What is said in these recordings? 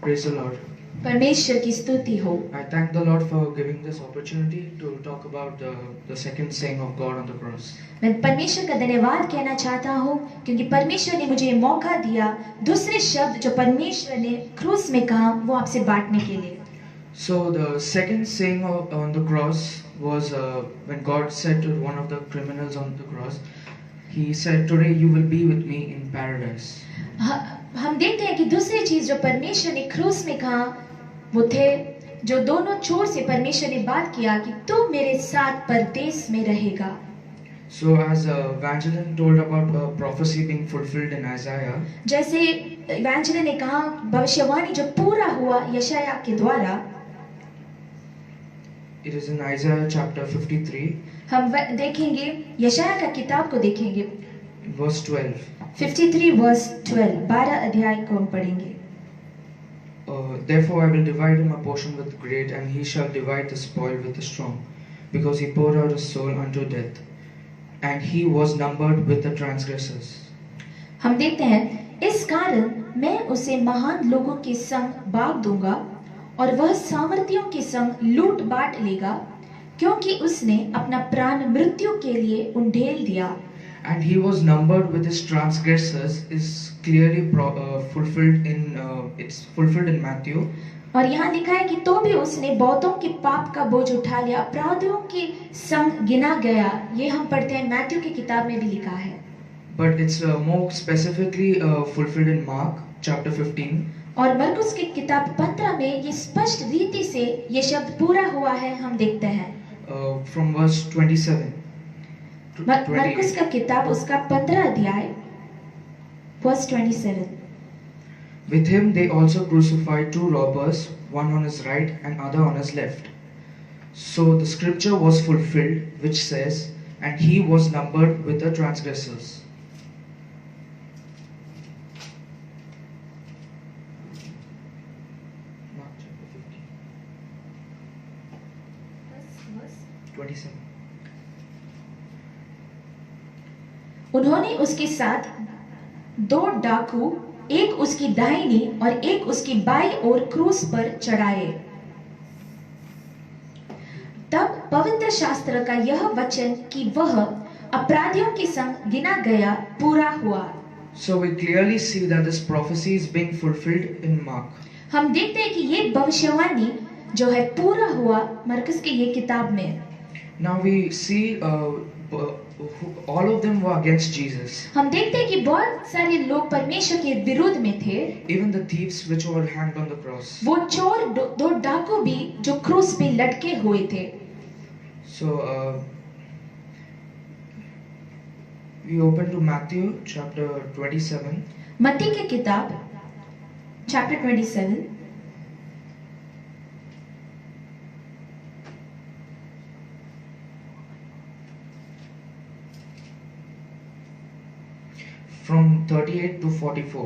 Praise the Lord. परमेश्वर की स्तुति हो। I thank the Lord for giving this opportunity to talk about the second saying of God on the cross. मैं परमेश्वर का धन्यवाद कहना चाहता हूँ क्योंकि परमेश्वर ने मुझे मौका दिया दूसरे शब्द जो परमेश्वर ने क्रूस में कहा वो आपसे बांटने के लिए। So the second saying on the cross was when God said to one of the criminals on the cross, He said, "Today you will be with me in paradise." हम देखते हैं कि दूसरी चीज जो परमेश्वर ने क्रूस में कहा वो थे जो दोनों चोर से परमेश्वर ने बात किया कि तू मेरे साथ परदेश में रहेगा। So as Evangeline told about a prophecy being fulfilled in Isaiah, जैसे इवेंजेलिन ने कहा भविष्यवाणी जो पूरा हुआ यशायाह के द्वारा, it is in Isaiah chapter 53, हम देखेंगे यशायाह का किताब को देखेंगे in verse 12. 53 verse 12 12 अध्याय को हम पढ़ेंगे। Therefore I will divide him a portion with the great, and he shall divide the spoil with the strong, because he poured out his soul unto death, and he was numbered with the transgressors. हम देखते हैं इस कारण मैं उसे महान लोगों के संग बांट दूंगा और वह सामर्थियों के संग लूट बांट लेगा, क्योंकि उसने अपना प्राण मृत्यु के लिए उंडेल दिया। And he was numbered with his transgressors is clearly fulfilled in it's fulfilled in Matthew. और यहाँ लिखा है कि तो भी उसने बहुतों के पाप का बोझ उठा लिया, अपराधियों के संग गिना गया। ये हम पढ़ते हैं मैथ्यू की किताब में भी लिखा है। But it's more specifically fulfilled in Mark chapter 15. और मरकुस की किताब 15 में ये स्पष्ट रीति से ये शब्द पूरा हुआ है, हम देखते हैं। From verse 27. मरकुस का किताब उसका 15 अध्याय verse 27. With him they also crucified two robbers, one on his right and other on his left. So the scripture was fulfilled, which says, "And he was numbered with the transgressors." Mark chapter 15. 27. उन्होंने उसके साथ दो डाकू, एक उसकी दाहिनी और एक उसकी बाईं ओर क्रूस पर चढ़ाए। तब पवित्र शास्त्र का यह वचन कि वह अपराधियों के संग गिना गया पूरा हुआ। So we clearly see that this prophecy is being fulfilled in Mark. हम देखते हैं कि ये भविष्यवाणी जो है पूरा हुआ मरकुस की ये किताब में। Now we see all of them were against Jesus. हम देखते हैं कि बहुत सारे लोग परमेश्वर के विरुद्ध में थे। Even the thieves which were hanged on the cross. वो चोर दो डाकू भी जो क्रूस पे लटके हुए थे। So we open to Matthew chapter 27. मत्ती की किताब chapter 27 from 38 to 44.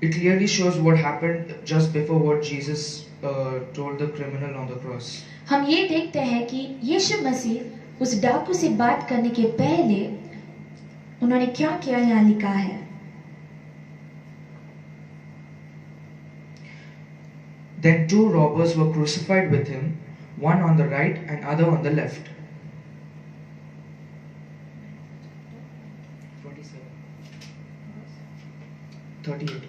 It clearly shows what happened just before what Jesus told the criminal on the cross. हम ये देखते हैं कि यीशु मसीह उस डाकू से बात करने के पहले उन्होंने क्या किया, यहाँ लिखा है। Then two robbers were crucified with him, one on the right and other on the left. 38.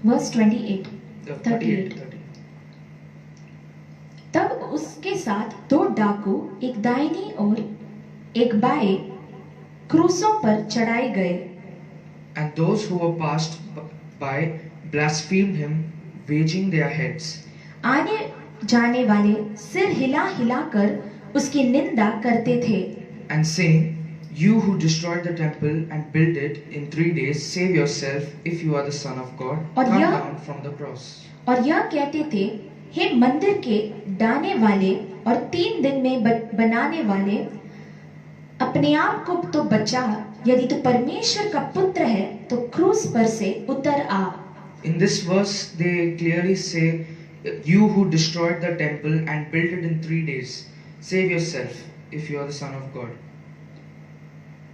verse 28 38. तब उसके साथ दो डाकू, एक दाहिनी और एक बाएं, क्रूसों पर चढ़ाए गए। And those who were passed by blasphemed him, waging their heads. आने जाने वाले सिर हिला हिलाकर उसकी निंदा करते थे। And saying, "You who destroyed the temple and built it in 3 days, save yourself if you are the Son of God. और Come यह- down from the cross." और यह कहते थे, हे मंदिर के डाने वाले और 3 दिन में बनाने वाले, अपने आप को तो बचा, यदि तू परमेश्वर का पुत्र है तो क्रूस पर से उतर आ। In this verse, they clearly say, "You who destroyed the temple and built it in 3 days, Save yourself if you are the Son of God.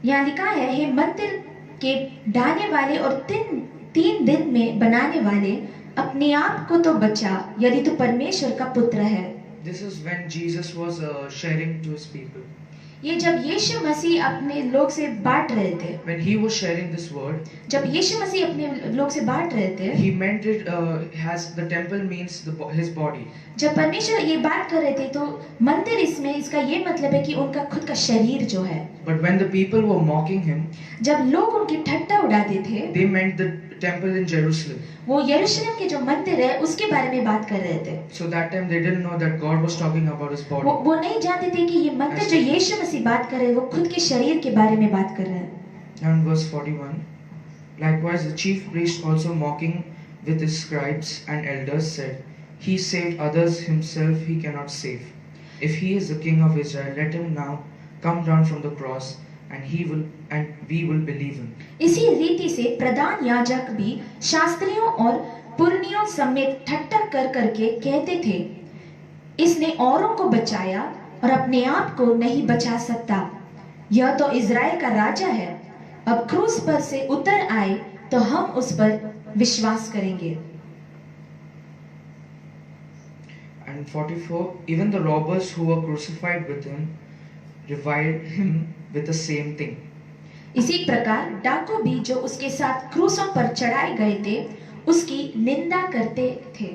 यहाँ लिखा है, हे मंदिर के ढाने वाले और तीन दिन में बनाने वाले, अपने आप को तो बचा यदि तू परमेश्वर का पुत्र है। This is when Jesus was sharing to his people. ये जब यीशु मसीह अपने लोग से बांट रहे थे, When he was sharing this word, जब यीशु मसीह अपने लोग से बांट रहे थे, he meant it as the temple means his body. जब परमेश्वर ये बात कर रहे थे तो मंदिर इसमें इसका ये मतलब है कि उनका खुद का शरीर जो है। But when the people were mocking him, जब लोग उनकी ठट्टा उड़ाते थे, they meant the temple in Jerusalem. वो यरूशलेम के जो मंदिर है उसके बारे में बात कर रहे थे। So that time they didn't know that God was talking about his body. वो नहीं जानते थे कि ये मंदिर जो यीशु मसीह बात कर रहे हैं वो खुद के शरीर के बारे में बात कर रहे हैं। Now in verse 41, likewise the chief priest also mocking with his scribes and elders said, he saved others, himself he cannot save. If he is the king of Israel, let him now come down from the cross, and we will believe him. इसी रीति से प्रधान याजक भी शास्त्रियों और पुरनियों समेत ठट्टा कर करके कहते थे, इसने औरों को बचाया और अपने आप को नहीं बचा सकता। यह तो इज़राइल का राजा है। अब क्रूस पर से उतर आए तो हम उस पर विश्वास करेंगे। And 44, even the robbers who were crucified with him reviled him with the same thing. इसी प्रकार डाकू भी जो उसके साथ क्रूसों पर चढ़ाए गए थे उसकी निंदा करते थे।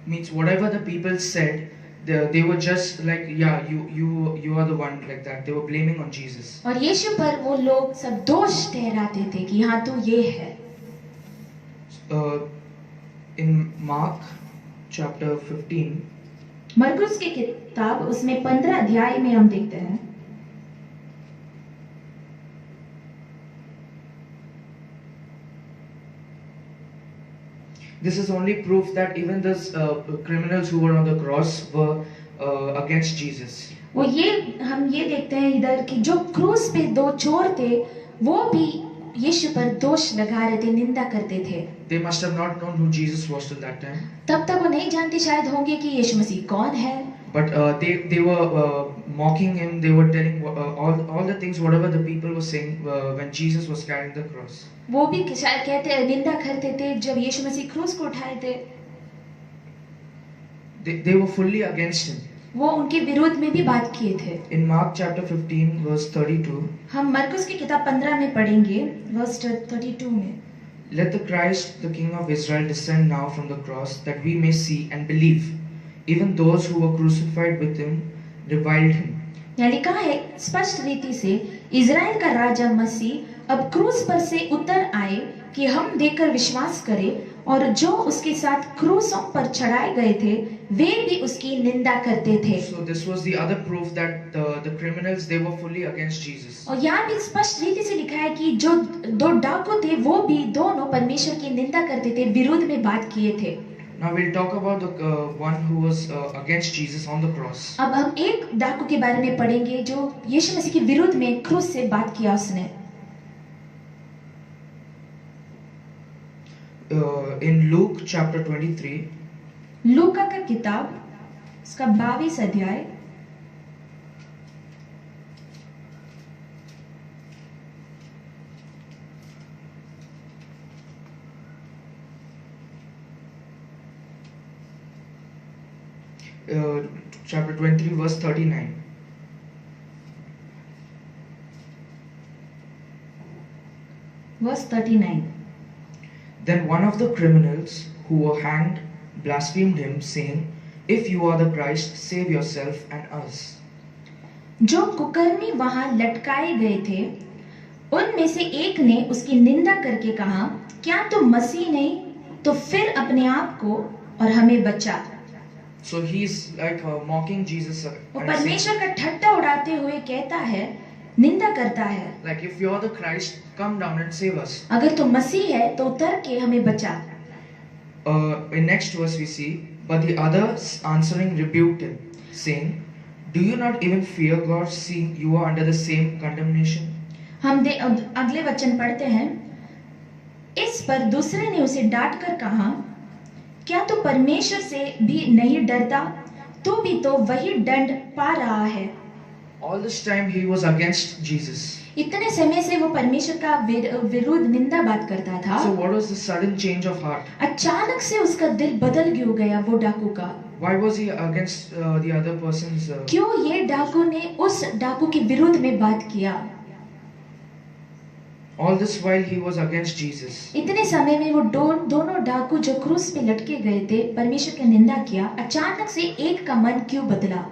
Means whatever the people said, they were just like, yeah, you are the one, like that. They were blaming on Jesus. और यीशु पर वो लोग सब दोष ठहराते थे कि हाँ तू ये है। In Mark chapter 15, मरकुस की किताब उसमें 15 अध्याय में हम देखते हैं, this is only proof that even those criminals who were on the cross were against Jesus. वो हम ये देखते हैं इधर कि जो क्रूस पे दो चोर थे वो भी यीशु पर दोष लगा रहे थे, निंदा करते थे। They must have not known who Jesus was till that time. तब तक वो नहीं जानते शायद होंगे कि यीशु मसीह कौन है। But they were mocking him. They were telling all the things whatever the people were saying when Jesus was carrying the cross. वो भी शायद कहते निंदा करते थे जब यीशु मसीह क्रूस को उठाए थे। They were fully against him. वो उनके विरोध में भी बात किए थे। In Mark chapter 15 verse 32, हम मरकुस की किताब 15 में पढ़ेंगे वर्स 32 में, let the Christ the King of Israel descend now from the cross that we may see and believe. Even those who were crucified with him reviled him. यहाँ लिखा है स्पष्ट रीति से, इज़राइल का राजा मसीह अब क्रूस पर से उतर आए कि हम देखकर विश्वास करें, और जो उसके साथ क्रूसों पर चढ़ाए गए थे वे भी उसकी निंदा करते थे। So this was the other proof that the criminals, they were fully against Jesus. और यहाँ भी स्पष्ट रीति से लिखा है कि जो दो डाकू थे वो भी दोनों परमेश्वर की निंदा करते थे, विरोध में बात किए थे। Now we'll talk about the one who was against Jesus on the cross. अब हम एक डाकू के बारे में पढ़ेंगे जो यीशु मसीह के विरोध में क्रूस से बात किया उसने। In Luke chapter 23, लूका का किताब उसका 22 अध्याय, chapter 23 verse 39. verse 39। Then one of the criminals who were hanged blasphemed him, saying, if you are the Christ, save yourself and us. जो कुकर्मी वहां लटकाए गए थे उनमें से एक ने उसकी निंदा करके कहा, क्या तुम मसीह नहीं तो फिर अपने आप को और हमें बचा। So he's like mocking Jesus. वो परमेश्वर का ठट्टा उड़ाते हुए कहता है, निंदा करता है, like if you are the Christ, come down and save us. अगर तुम मसीह है तो उतर के हमें बचा। In next verse we see, but the others answering rebuked him, saying, do you not even fear God, seeing you are under the same condemnation? हम अगले वचन पढ़ते हैं, इस पर दूसरे ने उसे डांट कर कहा, क्या तू परमेश्वर से भी नहीं डरता, तो भी तो वही दंड पा रहा है। All this time he was against Jesus. इतने समय से वो परमेश्वर का विरुद्ध निंदा बात करता था। So what was the sudden change of heart? अचानक से उसका दिल बदल क्यों गया वो डाकू का? Why was he against the other person's? क्यों ये डाकू ने उस डाकू के विरुद्ध में बात किया? All this while he was against Jesus. इतने समय में वो दोनों डाकू जो क्रूस पे लटके गए थे परमेश्वर की निंदा किया, अचानक से एक का मन क्यों बदला?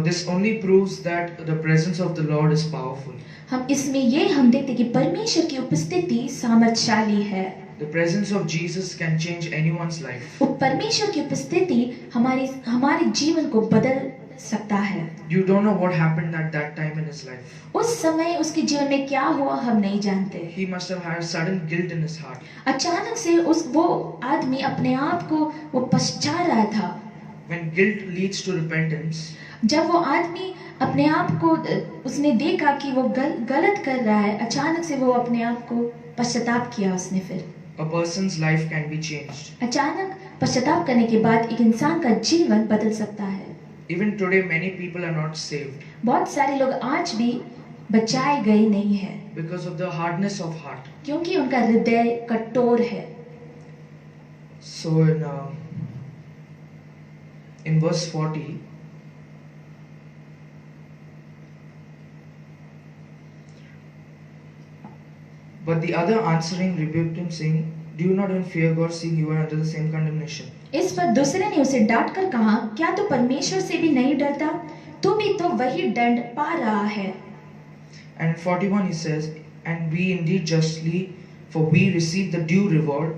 This only proves that the presence of the Lord is powerful. हम इसमें ये देखते कि परमेश्वर की उपस्थिति सामर्थ्यशाली है। The presence of Jesus can change anyone's life. वो परमेश्वर की उपस्थिति हमारे जीवन को बदल सकता है। You don't know what happened at that time in his life. उस समय उसके जीवन में क्या हुआ हम नहीं जानते। He must have had sudden guilt in his heart. अचानक से वो आदमी अपने आप को वो पछता रहा था। When guilt leads to repentance, जब वो आदमी अपने आप को उसने देखा कि वो गलत कर रहा है, अचानक से वो अपने आप को पश्चाताप किया उसने फिर। a person's life can be changed. अचानक पश्चाताप करने के बाद एक इंसान का जीवन बदल सकता है। Even today many people are not saved बहुत सारे लोग आज भी बचाए गए नहीं हैं because of the hardness of heart. क्योंकि उनका हृदय कठोर है। So in verse 40, but the other answering rebuked him, saying, "Do you not even fear God, seeing you are under the same condemnation?" इस पर दूसरे ने उसे डांट कर कहा, क्या तू परमेश्वर से भी नहीं डरता? तू भी तो वही दंड पा रहा है। And 41 he says, "And we indeed justly, for we receive the due reward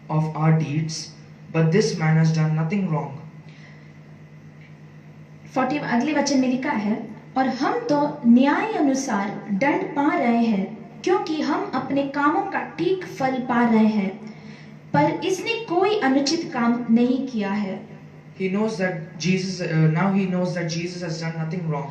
of our deeds, but this man has done nothing wrong." 40 अगले वचन में लिखा है, और हम तो न्याय अनुसार दंड पा रहे हैं, क्योंकि हम अपने कामों का ठीक फल पा रहे हैं, पर इसने कोई अनुचित काम नहीं किया है। He knows that Jesus, now he knows that Jesus has done nothing wrong.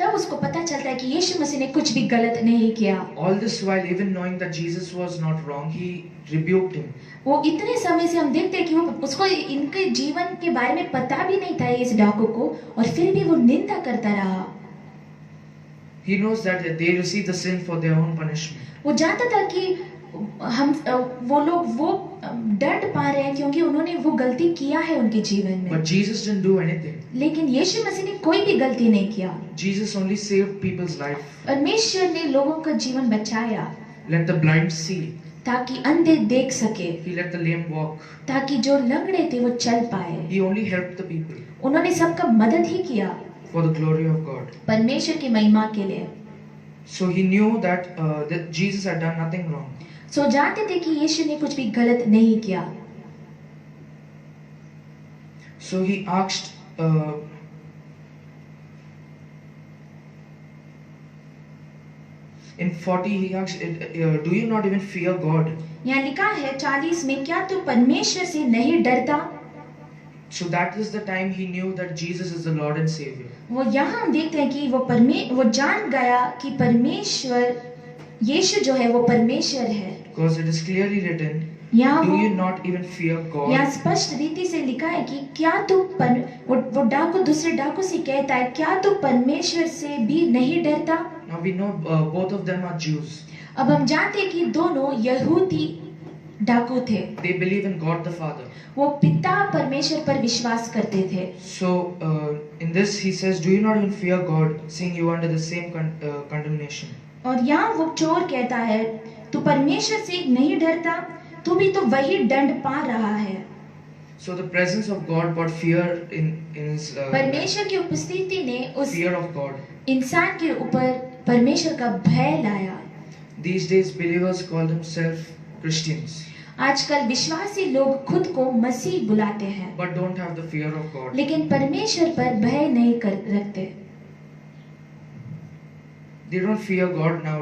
तब उसको पता चलता है कि यीशु मसीह ने कुछ भी गलत नहीं किया। All this while, even knowing that Jesus was not wrong, he rebuked him. वो इतने समय से हम देखते हैं कि वो उसको इनके जीवन के बारे में पता भी नहीं था इस डाकू को, और फिर भी वो निंदा करता रहा। He knows that they receive the sin for their own punishment. वो जानता था कि वो लोग वो दंड पा रहे हैं क्योंकि उन्होंने वो गलती किया है उनके जीवन में। But Jesus didn't do anything. लेकिन यीशु मसीह ने कोई भी गलती नहीं किया। Jesus only saved people's life. परमेश्वर ने लोगों का जीवन बचाया, Let the blind see. ताकि अंधे देख सके, He let the lame walk. ताकि जो लंगड़े थे वो चल पाए। He only helped the people उन्होंने सबका मदद ही किया for the glory of God. परमेश्वर की महिमा के लिए। So he knew that Jesus had done nothing wrong. सो जानते थे कि यीशु ने कुछ भी गलत नहीं किया। So he asked, in 40 he asked, "Do you not even fear God?" यहाँ लिखा है 40 में, क्या तू परमेश्वर से नहीं डरता? So that is the time he knew that Jesus is the Lord and Savior. वो यहाँ हम देखते हैं कि वो जान गया कि परमेश्वर यीशु जो है वो परमेश्वर है। Because it is clearly written, यहाँ "Do you not even fear God?" यहाँ स्पष्ट रीति से लिखा है कि क्या तू वो डाकू दूसरे डाकू से कहता है, क्या तू परमेश्वर से भी नहीं डरता? Now we know both of them are Jews. अब हम जानते हैं कि दोनों यहूदी डाकू थे। They believe in God the Father. वो पिता परमेश्वर पर विश्वास करते थे। So in this he says, "Do you not even fear God, seeing you are under the same condemnation?" और यहाँ वो चोर कहता है, तू परमेश्वर से नहीं डरता? तू भी तो वही दंड पा रहा है। So the presence of God brought fear in his परमेश्वर की उपस्थिति ने उस fear of God. इंसान के ऊपर परमेश्वर का भय लाया। These days believers call themselves Christians, आजकल विश्वासी लोग खुद को मसीह बुलाते हैं, but don't have the fear of God. लेकिन परमेश्वर पर भय नहीं रखते। They don't fear God now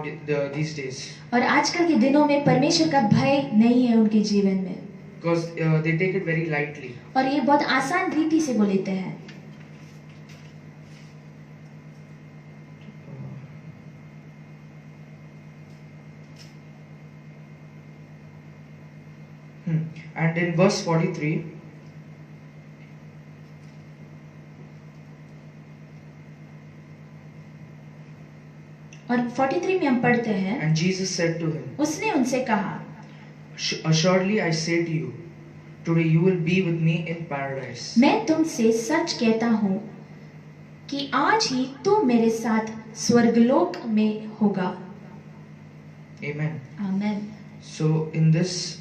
these days. और आजकल के दिनों में परमेश्वर का भय नहीं है उनके जीवन में, Because they take it very lightly. और ये बहुत आसान रीति से वो लेते हैं। And in verse 43, और 43 में हम पढ़ते हैं, And Jesus said to him, उसने उनसे कहा, Assuredly I say to you, today you will be with me in paradise. मैं तुमसे सच कहता हूँ कि आज ही तू मेरे साथ स्वर्गलोक में होगा। Amen. Amen. So in this,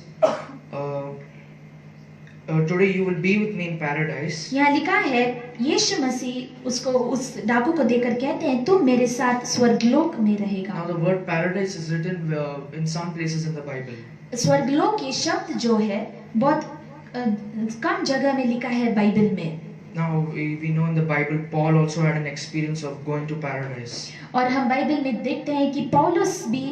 today you will be with me in paradise. यहाँ लिखा है, यीशु मसीह उसको, उस डाकू को देकर कहते हैं, तुम मेरे साथ स्वर्गलोक में रहेगा। Now the word paradise is written in some places in the Bible. स्वर्गलोक ये शब्द जो है बहुत कम जगह में लिखा है बाइबल में। Now we know in the Bible Paul also had an experience of going to paradise. और हम बाइबल में देखते हैं कि पौलुस भी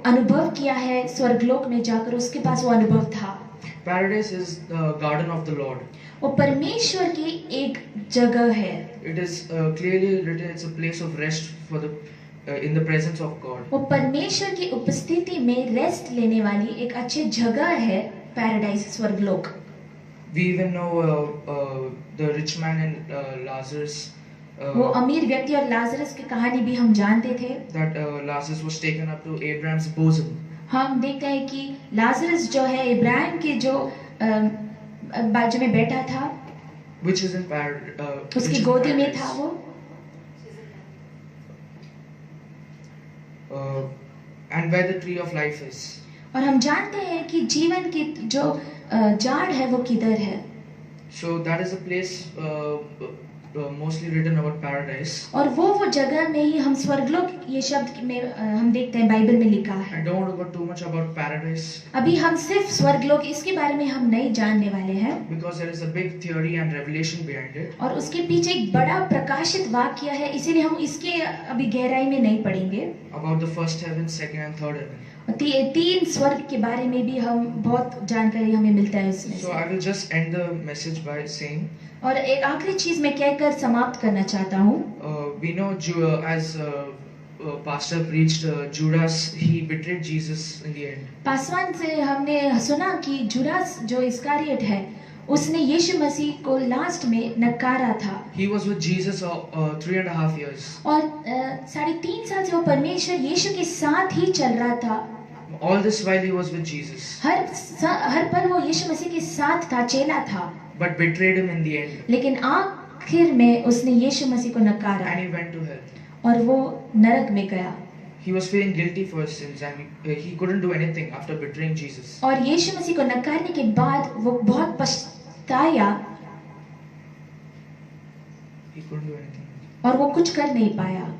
अनुभव किया है स्वर्गलोक में जाकर, उसके पास वो अनुभव था। Paradise is the garden of the Lord. वो परमेश्वर की एक जगह है। It is clearly written it's a place of rest for the in the presence of God. वो परमेश्वर की उपस्थिति में रेस्ट लेने वाली एक अच्छी जगह है पैराडाइज, स्वर्गलोक। We even know the rich man and Lazarus. वो अमीर व्यक्ति और लाजरस की कहानी भी हम जानते थे। That Lazarus was taken up to Abraham's bosom. हम देखते हैं कि लाजरस जो है इब्राहिम के जो बाजू में बैठा था, Which is in paradise. उसकी गोदी में था वो। And where the tree of life is. और हम जानते हैं कि जीवन की जो झाड़ है वो किधर है। So that is a place mostly written about paradise. और वो जगह में ही हम स्वर्गलोक ये शब्द में हम देखते हैं बाइबल में लिखा है। I don't want to go too much about paradise. अभी हम सिर्फ स्वर्गलोक इसके बारे में हम नहीं जानने वाले हैं, Because there is a big theory and revelation behind it. और उसके पीछे एक बड़ा प्रकाशित वाक्य है, इसीलिए हम इसके अभी गहराई में नहीं पढ़ेंगे। About the first heaven, second and third heaven. तीन स्वर्ग के बारे में भी हम बहुत जानकारी हमें मिलता है उसमें So से। I will just end the message by saying, और एक आखिरी चीज मैं कहकर समाप्त करना चाहता हूँ। we know as pastor preached, Judas he betrayed Jesus in the end. Paswan से हमने सुना कि जुडास जो इस्कारियट है, उसने यीशु मसीह को लास्ट में नकारा था। He was with Jesus 3.5 years. और 3.5 साल से वो परमेश्वर यीशु के साथ ही चल रहा था। All this while he was with Jesus. हर पल वो यीशु मसीह के साथ था, चेला था। But betrayed him in the end. लेकिन आखिर में उसने यीशु मसीह को नकारा And he went to hell. और वो नरक में गया। He was feeling guilty for his sins and he couldn't do anything after betraying Jesus. और यीशु मसीह को नकारने के बाद वो बहुत पछताया He couldn't do anything. और वो कुछ कर नहीं पाया।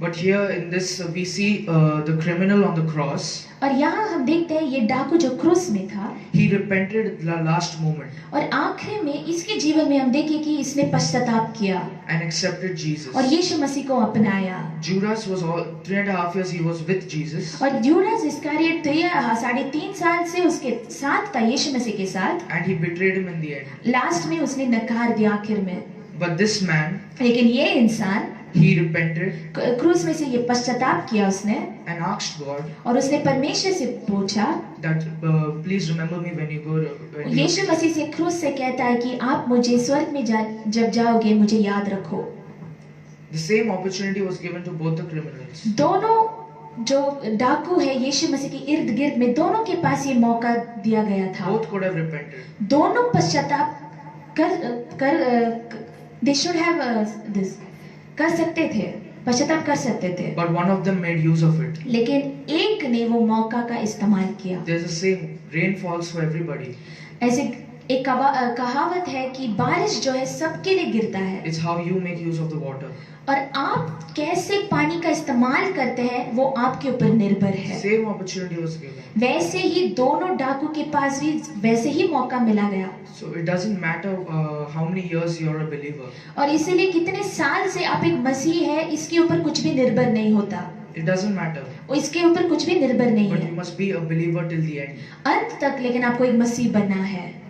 But here in this we see the criminal on the cross. और यहाँ हम देखते हैं ये डाकू जो क्रूस में था, He repented at the last moment और आखिर में इसके जीवन में हम देखें कि इसने पश्चाताप किया and accepted Jesus. और यीशु मसीह को अपनाया। Judas was all 3.5 years he was with Jesus. और यूडास इस्कारियट तो ये 3.5 साल से उसके साथ था, यीशु मसीह के साथ। And he betrayed him in the end. Last में उसने नकार दिया आखिर में। But this man, लेकिन ये इंसान he repented क्रूस में से ये पश्चाताप किया उसने, and asked God और उसने परमेश्वर से पूछा। that please remember me when you go. When यीशु मसीह से क्रूस से कहता है कि आप मुझे स्वर्ग में जब जाओगे मुझे याद रखो। The same opportunity was given to both the criminals. दोनों जो डाकू है यीशु मसीह के इर्द गिर्द में, दोनों के पास ये मौका दिया गया था। Both could have repented. दोनों पश्चाताप कर they should have this कर सकते थे, पश्चाताप कर सकते थे। But one of them made use of it. लेकिन एक ने वो मौका का इस्तेमाल किया। There's a saying, rain falls for everybody. ऐसे एक कहावत है कि बारिश जो है सबके लिए गिरता है, It's how you make use of the water. और आप कैसे पानी का इस्तेमाल करते हैं वो आपके ऊपर निर्भर है। Same opportunity was given. वैसे ही दोनों डाकू के पास भी वैसे ही मौका मिला गया। So it doesn't matter how many years you're a believer. और इसीलिए कितने साल से आप एक मसीह है, इसके ऊपर कुछ भी निर्भर नहीं होता, It doesn't matter. और इसके ऊपर कुछ भी निर्भर नहीं But है you must be a believer till the end. अंत तक। लेकिन आपको एक मसीह बनना है।